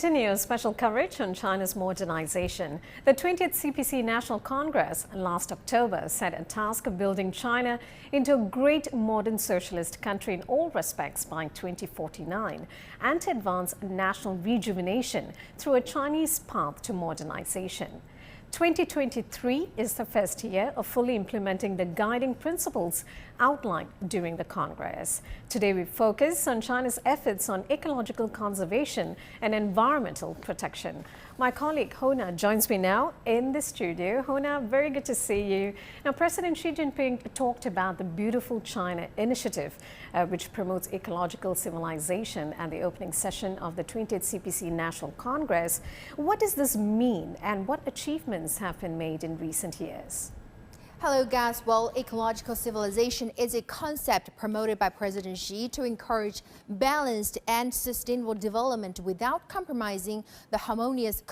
Continue special coverage on China's modernization. The 20th CPC National Congress last October set a task of building China into a great modern socialist country in all respects by 2049 and to advance national rejuvenation through a Chinese path to modernization. 2023 is the first year of fully implementing the guiding principles outlined during the Congress. Today we focus on China's efforts on ecological conservation and environmental protection. My colleague Hona joins me now in the studio. Hona, very good to see you. Now, President Xi Jinping talked about the Beautiful China initiative, which promotes ecological civilization at the opening session of the 20th CPC National Congress. What does this mean and what achievements have been made in recent years? Hello, guys. Well, ecological civilization is a concept promoted by President Xi to encourage balanced and sustainable development without compromising the harmonious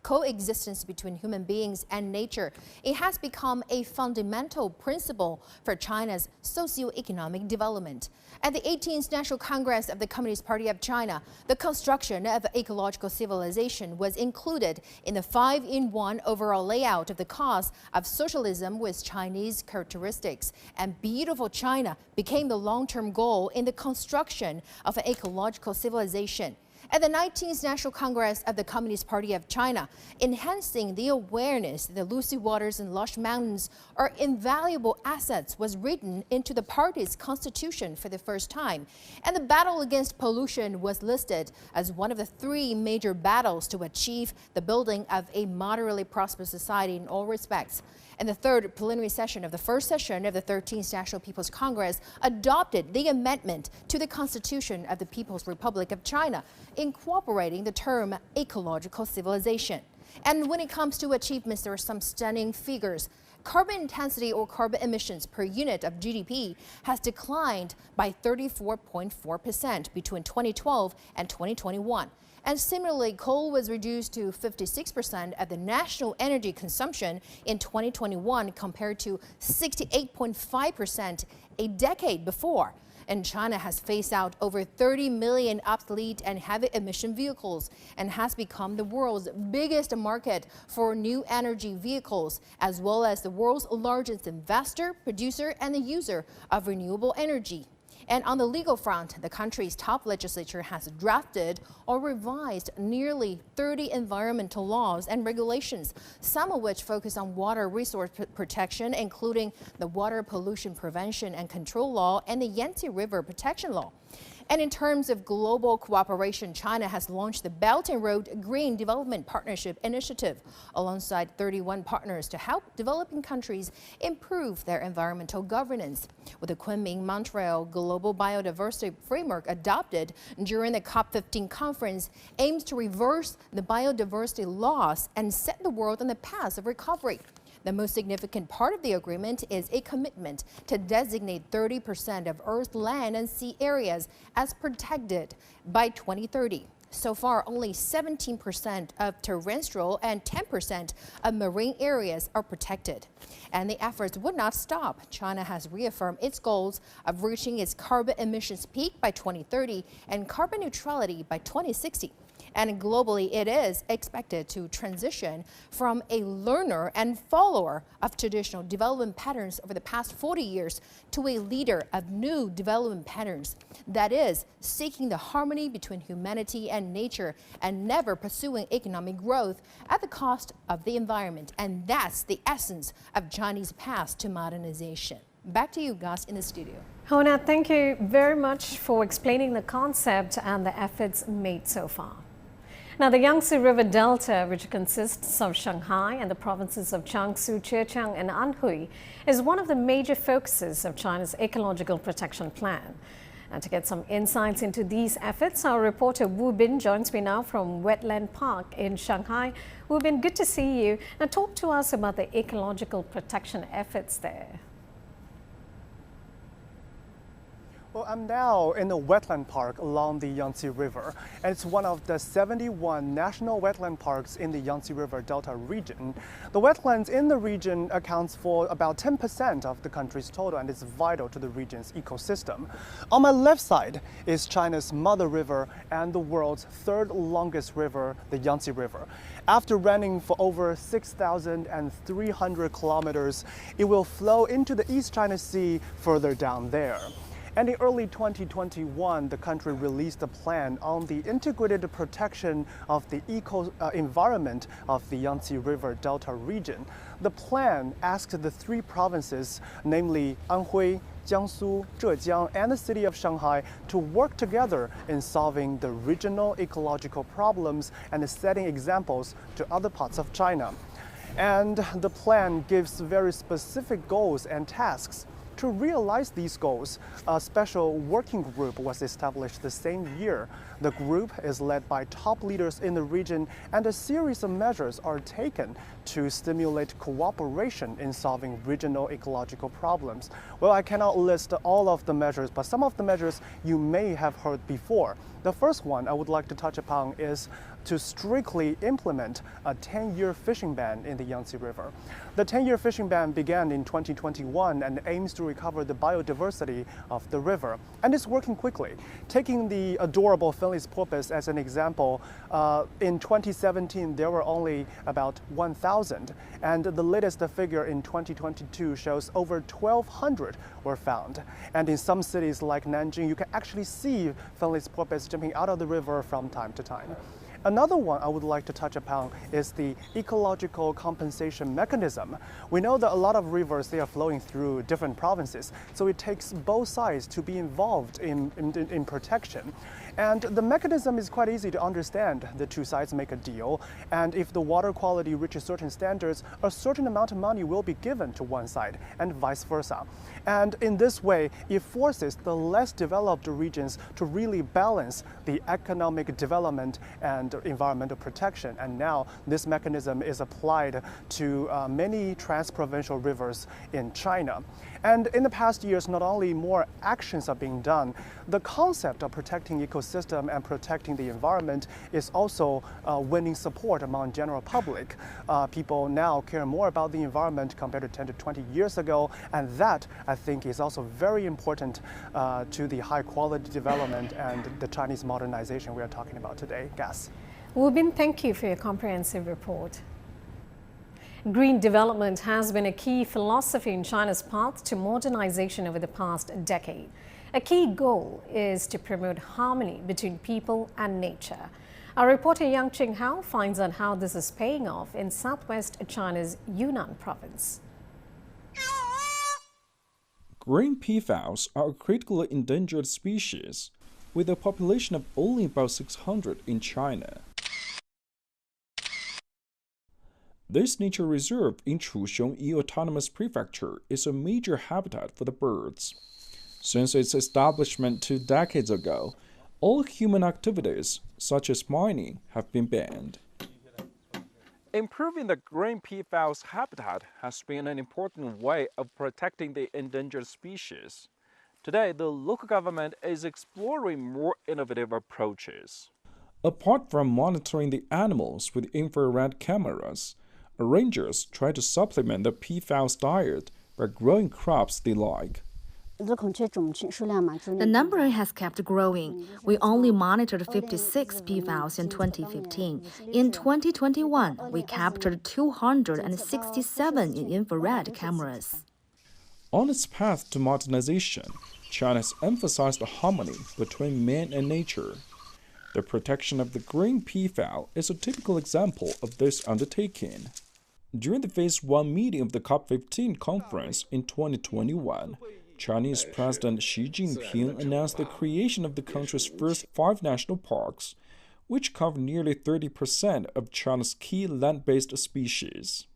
coexistence between human beings and nature. It has become a fundamental principle for China's socio-economic development. At the 18th National Congress of the Communist Party of China, the construction of ecological civilization was included in the 5-in-1 overall layout of the cause of socialism with Chinese characteristics. And Beautiful China became the long-term goal in the construction of an ecological civilization. At the 19th National Congress of the Communist Party of China, enhancing the awareness that the Lucy waters and lush mountains are invaluable assets was written into the party's constitution for the first time. And the battle against pollution was listed as one of the 3 major battles to achieve the building of a moderately prosperous society in all respects. And the third plenary session of the first session of the 13th National People's Congress adopted the amendment to the Constitution of the People's Republic of China, incorporating the term ecological civilization. And when it comes to achievements, there are some stunning figures. Carbon intensity or carbon emissions per unit of GDP has declined by 34.4% between 2012 and 2021. And similarly, coal was reduced to 56% of the national energy consumption in 2021 compared to 68.5% a decade before. And China has phased out over 30 million obsolete and heavy emission vehicles and has become the world's biggest market for new energy vehicles, as well as the world's largest investor, producer, and the user of renewable energy. And on the legal front, the country's top legislature has drafted or revised nearly 30 environmental laws and regulations, some of which focus on water resource protection, including the Water Pollution Prevention and Control Law and the Yangtze River Protection Law. And in terms of global cooperation, China has launched the Belt and Road Green Development Partnership Initiative alongside 31 partners to help developing countries improve their environmental governance. With the Kunming-Montreal Global Biodiversity Framework adopted during the COP15 conference, aims to reverse the biodiversity loss and set the world on the path of recovery. The most significant part of the agreement is a commitment to designate 30% of Earth's land and sea areas as protected by 2030. So far, only 17% of terrestrial and 10% of marine areas are protected. And the efforts would not stop. China has reaffirmed its goals of reaching its carbon emissions peak by 2030 and carbon neutrality by 2060. And globally, it is expected to transition from a learner and follower of traditional development patterns over the past 40 years to a leader of new development patterns. That is, seeking the harmony between humanity and nature and never pursuing economic growth at the cost of the environment. And that's the essence of Chinese path to modernization. Back to you guys in the studio. Hona, thank you very much for explaining the concept and the efforts made so far. Now, the Yangtze River Delta, which consists of Shanghai and the provinces of Jiangsu, Zhejiang, and Anhui, is one of the major focuses of China's ecological protection plan. And to get some insights into these efforts, our reporter Wu Bin joins me now from Wetland Park in Shanghai. Wu Bin, good to see you. Now, talk to us about the ecological protection efforts there. Well, I'm now in a wetland park along the Yangtze River, and it's one of the 71 national wetland parks in the Yangtze River Delta region. The wetlands in the region accounts for about 10% of the country's total, and it's vital to the region's ecosystem. On my left side is China's mother river and the world's third longest river, the Yangtze River. After running for over 6,300 kilometers, it will flow into the East China Sea further down there. And in early 2021, the country released a plan on the integrated protection of the environment of the Yangtze River Delta region. The plan asked the three provinces, namely Anhui, Jiangsu, Zhejiang, and the city of Shanghai, to work together in solving the regional ecological problems and setting examples to other parts of China. And the plan gives very specific goals and tasks. To realize these goals, a special working group was established the same year. The group is led by top leaders in the region, and a series of measures are taken to stimulate cooperation in solving regional ecological problems. Well, I cannot list all of the measures, but some of the measures you may have heard before. The first one I would like to touch upon is to strictly implement a 10-year fishing ban in the Yangtze River. The 10-year fishing ban began in 2021 and aims to recover the biodiversity of the river. And it's working quickly. Taking the adorable Finley's porpoise as an example, in 2017 there were only about 1,000, and the latest figure in 2022 shows over 1,200 were found. And in some cities like Nanjing, you can actually see Finley's porpoise jumping out of the river from time to time. Another one I would like to touch upon is the ecological compensation mechanism. We know that a lot of rivers, they are flowing through different provinces, so it takes both sides to be involved in protection. And the mechanism is quite easy to understand. The two sides make a deal, and if the water quality reaches certain standards, a certain amount of money will be given to one side, and vice versa. And in this way, it forces the less developed regions to really balance the economic development and environmental protection. And now this mechanism is applied to many trans-provincial rivers in China. And in the past years, not only more actions are being done, the concept of protecting ecosystem and protecting the environment is also winning support among general public. People now care more about the environment compared to 10 to 20 years ago, and that, I think, is also very important to the high quality development and the Chinese modernization we are talking about today. Gas. Wu Bin, thank you for your comprehensive report. Green development has been a key philosophy in China's path to modernization over the past decade. A key goal is to promote harmony between people and nature. Our reporter Yang Qinghao finds out how this is paying off in southwest China's Yunnan province. Green peafowls are a critically endangered species, with a population of only about 600 in China. This nature reserve in Chuxiong Autonomous Prefecture is a major habitat for the birds. Since its establishment 2 decades ago, all human activities, such as mining, have been banned. Improving the green peafowl's habitat has been an important way of protecting the endangered species. Today, the local government is exploring more innovative approaches. Apart from monitoring the animals with infrared cameras, rangers try to supplement the peafowl's diet by growing crops they like. The number has kept growing. We only monitored 56 peafowls in 2015. In 2021, we captured 267 in infrared cameras. On its path to modernization, China has emphasized the harmony between man and nature. The protection of the green peafowl is a typical example of this undertaking. During the Phase 1 meeting of the COP15 conference in 2021, Chinese President Xi Jinping announced the creation of the country's first 5 national parks, which cover nearly 30% of China's key land-based species.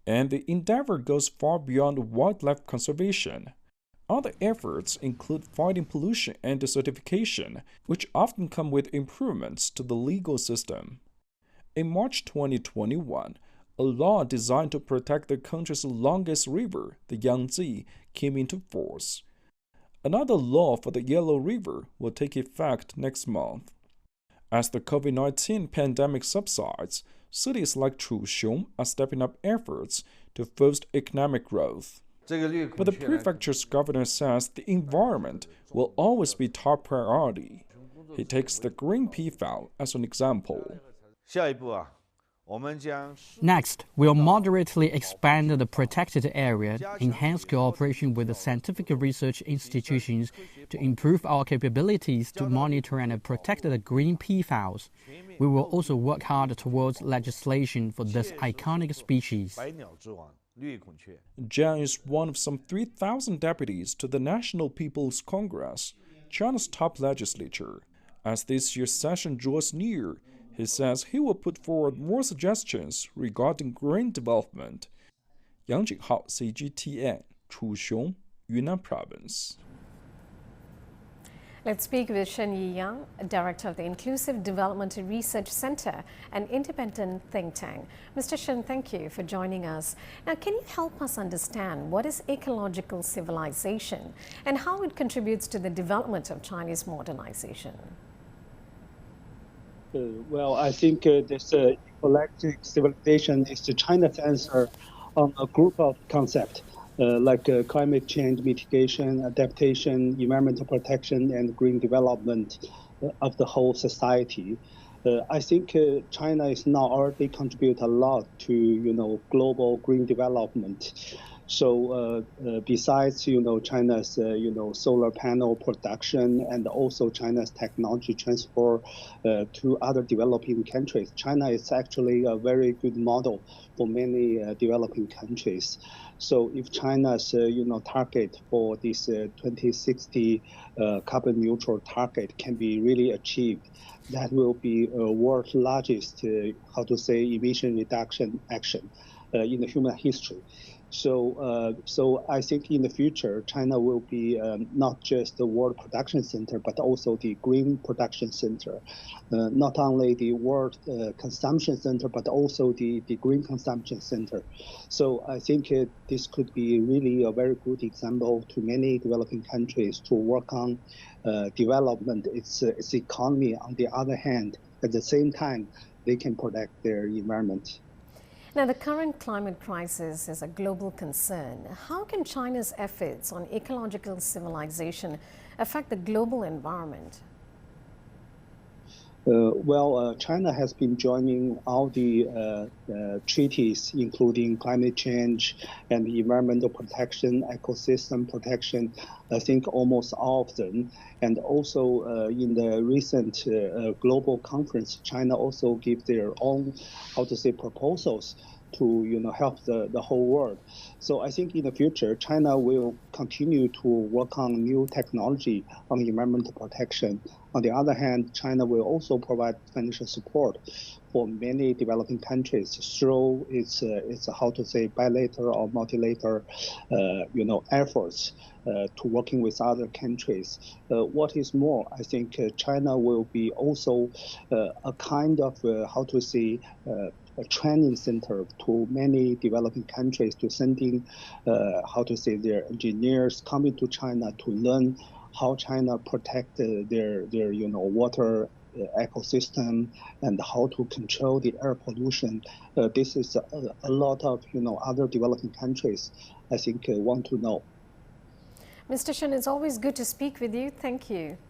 And the endeavor goes far beyond wildlife conservation. Other efforts include fighting pollution and desertification, which often come with improvements to the legal system. In March 2021, a law designed to protect the country's longest river, the Yangtze, came into force. Another law for the Yellow River will take effect next month. As the COVID-19 pandemic subsides, cities like Chuxiong are stepping up efforts to foster economic growth. But the prefecture's governor says the environment will always be top priority. He takes the green peafowl as an example. Next, we'll moderately expand the protected area, enhance cooperation with the scientific research institutions to improve our capabilities to monitor and protect the green peafowls. We will also work hard towards legislation for this iconic species. Jiang is one of some 3,000 deputies to the National People's Congress, China's top legislature. As this year's session draws near, he says he will put forward more suggestions regarding green development. Yang Jinghao, CGTN, Chuxiong, Yunnan Province. Let's speak with Shen Yiyang, Director of the Inclusive Development Research Center, an independent think tank. Mr. Shen, thank you for joining us. Now, can you help us understand what is ecological civilization and how it contributes to the development of Chinese modernization? Well, I think this ecological civilization is China's answer on a group of concepts like climate change mitigation, adaptation, environmental protection, and green development of the whole society. I think China is now already contribute a lot to global green development. So besides China's solar panel production and also China's technology transfer to other developing countries, China is actually a very good model for many developing countries. So if China's target for this 2060 carbon neutral target can be really achieved, that will be world's largest emission reduction action in the human history. So I think in the future, China will be not just the world production center, but also the green production center. Not only the world consumption center, but also the green consumption center. So I think this could be really a very good example to many developing countries to work on development, its economy. On the other hand, at the same time, they can protect their environment. Now, the current climate crisis is a global concern. How can China's efforts on ecological civilization affect the global environment? China has been joining all the treaties, including climate change and environmental protection, ecosystem protection, I think almost all of them. And also in the recent global conference, China also gave their own, proposals to help the whole world. So I think in the future, China will continue to work on new technology on environmental protection. On the other hand, China will also provide financial support for many developing countries through its bilateral or multilateral efforts to working with other countries. What is more, I think China will be also a kind of a training center to many developing countries to sending their engineers coming to China to learn how China protect their water ecosystem and how to control the air pollution. This is a lot of other developing countries I think want to know. Mr. Shen, it's always good to speak with you. Thank you.